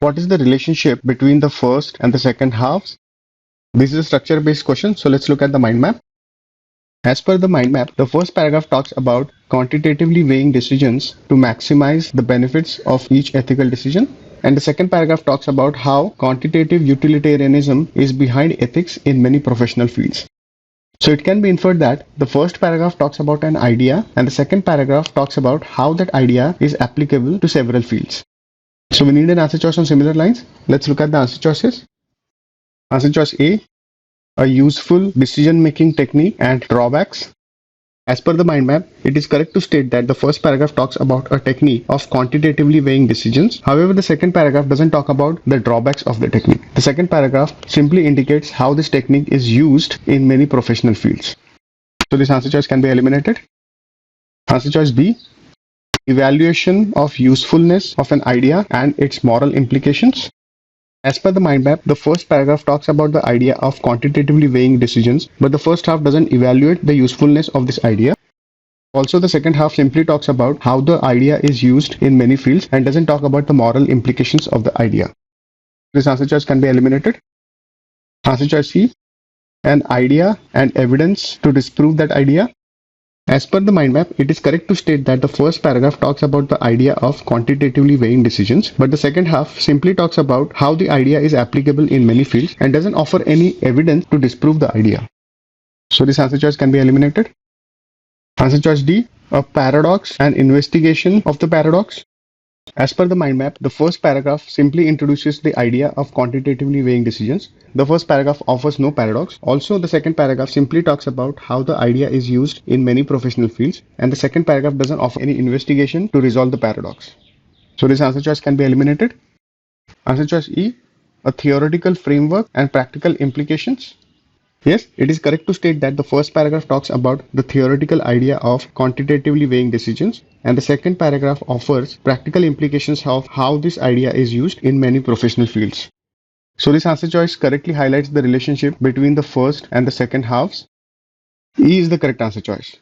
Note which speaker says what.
Speaker 1: What is the relationship between the first and the second halves? This is a structure-based question, so let's look at the mind map. As per the mind map, the first paragraph talks about quantitatively weighing decisions to maximize the benefits of each ethical decision. And the second paragraph talks about how quantitative utilitarianism is behind ethics in many professional fields. So it can be inferred that the first paragraph talks about an idea and the second paragraph talks about how that idea is applicable to several fields. So we need an answer choice on similar lines. Let's look at the answer choices. Answer choice A useful decision-making technique and drawbacks. As per the mind map, it is correct to state that the first paragraph talks about a technique of quantitatively weighing decisions. However, the second paragraph doesn't talk about the drawbacks of the technique. The second paragraph simply indicates how this technique is used in many professional fields. So this answer choice can be eliminated. Answer choice B, evaluation of usefulness of an idea and its moral implications. As per the mind map, the first paragraph talks about the idea of quantitatively weighing decisions, but the first half doesn't evaluate the usefulness of this idea. Also, the second half simply talks about how the idea is used in many fields and doesn't talk about the moral implications of the idea. This answer choice can be eliminated. Answer choice C, an idea and evidence to disprove that idea. As per the mind map, it is correct to state that the first paragraph talks about the idea of quantitatively weighing decisions, but the second half simply talks about how the idea is applicable in many fields and doesn't offer any evidence to disprove the idea. So this answer choice can be eliminated. Answer choice D, a paradox and investigation of the paradox. As per the mind map, the first paragraph simply introduces the idea of quantitatively weighing decisions. The first paragraph offers no paradox. Also, the second paragraph simply talks about how the idea is used in many professional fields, and the second paragraph doesn't offer any investigation to resolve the paradox. So this answer choice can be eliminated. Answer choice E, a theoretical framework and practical implications. Yes, it is correct to state that the first paragraph talks about the theoretical idea of quantitatively weighing decisions, and the second paragraph offers practical implications of how this idea is used in many professional fields. So this answer choice correctly highlights the relationship between the first and the second halves. E is the correct answer choice.